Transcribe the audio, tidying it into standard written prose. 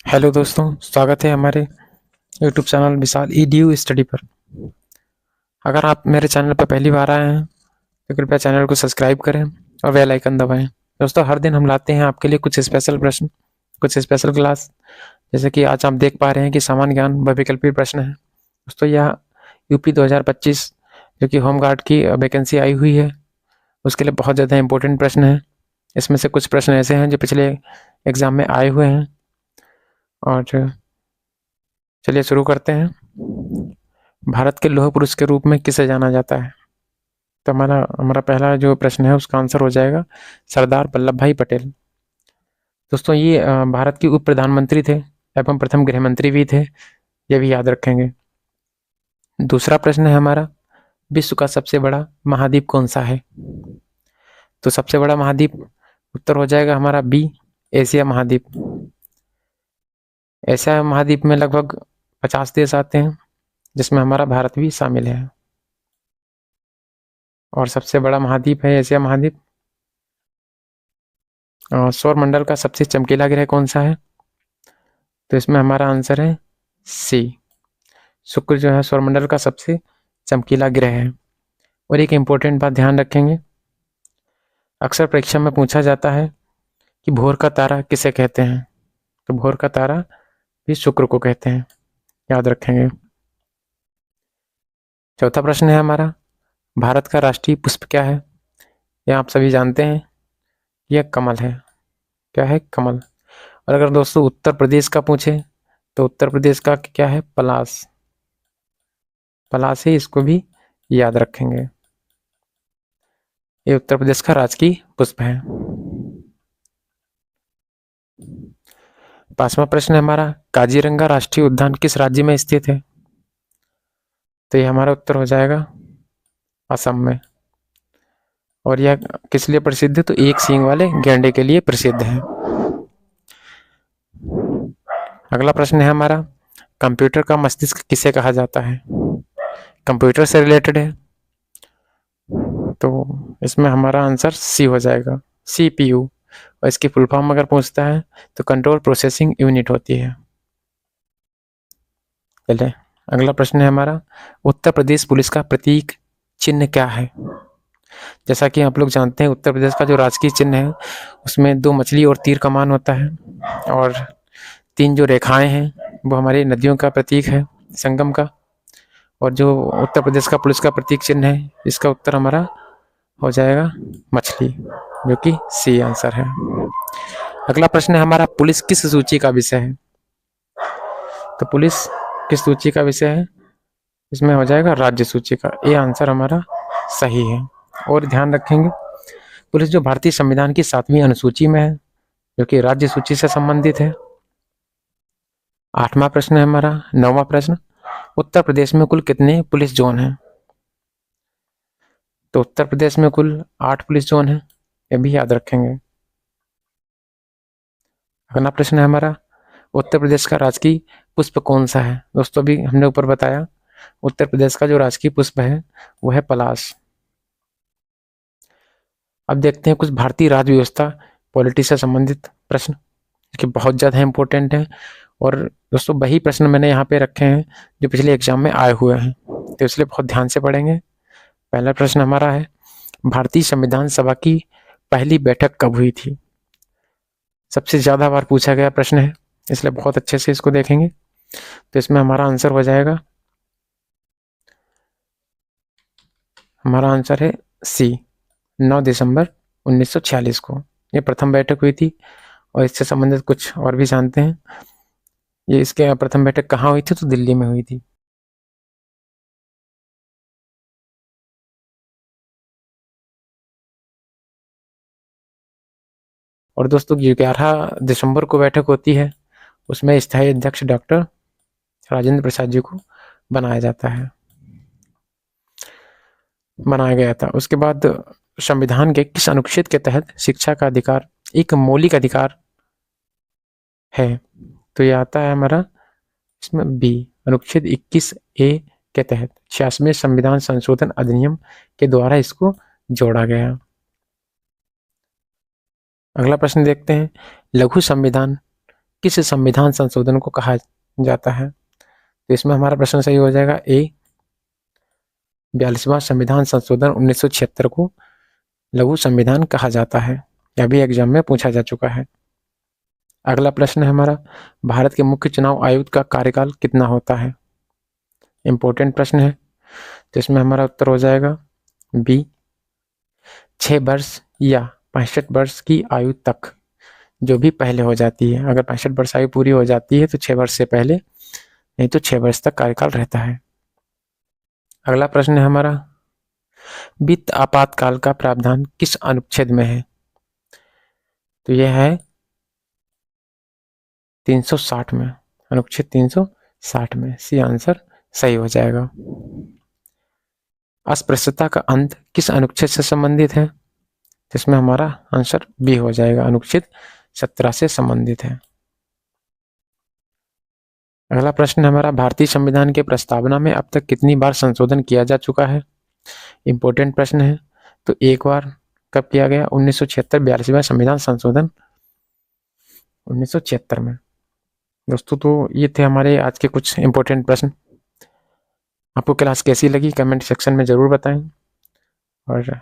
Hello दोस्तों, स्वागत है हमारे यूट्यूब चैनल विशाल ईडीयू स्टडी पर। अगर आप मेरे चैनल पर पहली बार आए हैं तो कृपया चैनल को सब्सक्राइब करें और बेल आइकन दबाएं। दोस्तों, हर दिन हम लाते हैं आपके लिए कुछ स्पेशल प्रश्न, कुछ स्पेशल क्लास। जैसे कि आज आप देख पा रहे हैं कि सामान्य ज्ञान व विकल्पीय प्रश्न है। दोस्तों, यह यूपी 2025 जो कि होमगार्ड की वैकेंसी आई हुई है, उसके लिए बहुत ज़्यादा इंपॉर्टेंट प्रश्न है। इसमें से कुछ प्रश्न ऐसे हैं जो पिछले एग्जाम में आए हुए हैं। और चलिए शुरू करते हैं। भारत के लौह पुरुष के रूप में किसे जाना जाता है? तो हमारा हमारा पहला जो प्रश्न है उसका आंसर हो जाएगा सरदार वल्लभ भाई पटेल। दोस्तों, ये भारत के उप प्रधानमंत्री थे एवं प्रथम गृह मंत्री भी थे, ये भी याद रखेंगे। दूसरा प्रश्न है हमारा, विश्व का सबसे बड़ा महाद्वीप कौन सा है? तो सबसे बड़ा महाद्वीप उत्तर हो जाएगा हमारा बी, एशिया महाद्वीप। एशिया महाद्वीप में लगभग 50 देश आते हैं, जिसमें हमारा भारत भी शामिल है। और सबसे बड़ा महाद्वीप है एशिया महाद्वीप। सौर मंडल का सबसे चमकीला ग्रह कौन सा है? तो इसमें हमारा आंसर है सी, शुक्र जो है सौरमंडल का सबसे चमकीला ग्रह है। और एक इंपॉर्टेंट बात ध्यान रखेंगे, अक्सर परीक्षा में पूछा जाता है कि भोर का तारा किसे कहते हैं? तो भोर का तारा भी शुक्र को कहते हैं, याद रखेंगे। चौथा प्रश्न है हमारा, भारत का राष्ट्रीय पुष्प क्या है? यह आप सभी जानते हैं, यह कमल है। क्या है? कमल। और अगर दोस्तों उत्तर प्रदेश का पूछे तो उत्तर प्रदेश का क्या है? पलाश। पलाश है, इसको भी याद रखेंगे। ये उत्तर प्रदेश का राजकीय पुष्प है। पांचवा प्रश्न है हमारा, काजीरंगा राष्ट्रीय उद्यान किस राज्य में स्थित है? तो ये हमारा उत्तर हो जाएगा असम में। और यह किस लिए प्रसिद्ध है? तो एक सींग वाले गैंडे के लिए प्रसिद्ध है। अगला प्रश्न है हमारा, कंप्यूटर का मस्तिष्क किसे कहा जाता है? कंप्यूटर से रिलेटेड है, तो इसमें हमारा आंसर सी हो जाएगा, सीपीयू। और इसकी फुल फॉर्म अगर पूछता है तो कंट्रोल प्रोसेसिंग यूनिट होती है। चलिए अगला प्रश्न है हमारा, उत्तर प्रदेश पुलिस का प्रतीक चिन्ह क्या है? जैसा कि आप लोग जानते हैं, उत्तर प्रदेश का जो राजकीय चिन्ह है उसमें 2 मछली और तीर कमान होता है, और 3 जो रेखाएं हैं वो हमारी नदियों का प्रतीक है, संगम का। और जो उत्तर प्रदेश का पुलिस का प्रतीक चिन्ह है, इसका उत्तर हमारा हो जाएगा मछली, जो कि सी आंसर है। अगला प्रश्न है हमारा, पुलिस किस सूची का विषय है? तो पुलिस किस सूची का विषय है? इसमें हो जाएगा राज्य सूची का। ये आंसर हमारा सही है। और ध्यान रखेंगे, पुलिस जो भारतीय संविधान की 7वीं अनुसूची में है, जो कि राज्य सूची से संबंधित है। 8वां प्रश्न है हमारा, 9वां प्रश्न, उत्तर प्रदेश में कुल कितने पुलिस जोन हैं? तो उत्तर प्रदेश में कुल 8 पुलिस जोन हैं, ये भी याद रखेंगे। अगला प्रश्न है हमारा, उत्तर प्रदेश का राजकीय पुष्प कौन सा है? दोस्तों भी हमने ऊपर बताया, उत्तर प्रदेश का जो राजकीय पुष्प है वो है पलाश। अब देखते हैं कुछ भारतीय राज्य व्यवस्था पॉलिटी से संबंधित प्रश्न, कि बहुत ज़्यादा इंपॉर्टेंट है। और दोस्तों वही प्रश्न मैंने यहाँ पे रखे हैं जो पिछले एग्जाम में आए हुए हैं, तो इसलिए बहुत ध्यान से पढ़ेंगे। पहला प्रश्न हमारा है, भारतीय संविधान सभा की पहली बैठक कब हुई थी? सबसे ज़्यादा बार पूछा गया प्रश्न है, इसलिए बहुत अच्छे से इसको देखेंगे। तो इसमें हमारा आंसर हो जाएगा, हमारा आंसर है सी, 9 दिसंबर 1946 को ये प्रथम बैठक हुई थी। और इससे संबंधित कुछ और भी जानते हैं, ये इसके प्रथम बैठक कहाँ हुई थी? तो दिल्ली में हुई थी। और दोस्तों 11 दिसंबर को बैठक होती है, उसमें स्थायी अध्यक्ष डॉक्टर राजेंद्र प्रसाद जी को बनाया जाता है, बनाया गया था। उसके बाद संविधान के किस अनुच्छेद के तहत शिक्षा का अधिकार एक मौलिक अधिकार है? तो ये आता है हमारा इसमें बी, अनुच्छेद 21A के तहत 86वें संविधान संशोधन अधिनियम के द्वारा इसको जोड़ा गया। अगला प्रश्न देखते हैं, लघु संविधान किस संविधान संशोधन को कहा जाता है? तो इसमें हमारा प्रश्न सही हो जाएगा ए, 42वां संविधान संशोधन 1976 को लघु संविधान कहा जाता है। यह भी एग्जाम में पूछा जा चुका है। अगला प्रश्न है हमारा, भारत के मुख्य चुनाव आयुक्त का कार्यकाल कितना होता है? इंपॉर्टेंट प्रश्न है। तो इसमें हमारा उत्तर हो जाएगा बी, 6 वर्ष या 65 वर्ष की आयु तक, जो भी पहले हो जाती है। अगर 65 वर्ष आयु पूरी हो जाती है तो 6 वर्ष से पहले, नहीं तो 6 वर्ष तक कार्यकाल रहता है। अगला प्रश्न है हमारा, वित्त आपातकाल का प्रावधान किस अनुच्छेद में है? तो यह है 360 में, अनुच्छेद 360 में। सी आंसर सही हो जाएगा। अस्पृश्यता का अंत किस अनुच्छेद से संबंधित है? तो इसमें हमारा आंसर बी हो जाएगा, अनुच्छेद 17 से संबंधित है। अगला प्रश्न हमारा, भारतीय संविधान के प्रस्तावना में अब तक कितनी बार संशोधन किया जा चुका है? इंपॉर्टेंट प्रश्न है। तो एक बार कब किया गया? 1976, 42वां संविधान संशोधन 1976 में। दोस्तों, तो ये थे हमारे आज के कुछ इंपॉर्टेंट प्रश्न। आपको क्लास कैसी लगी कमेंट सेक्शन में जरूर बताएं, और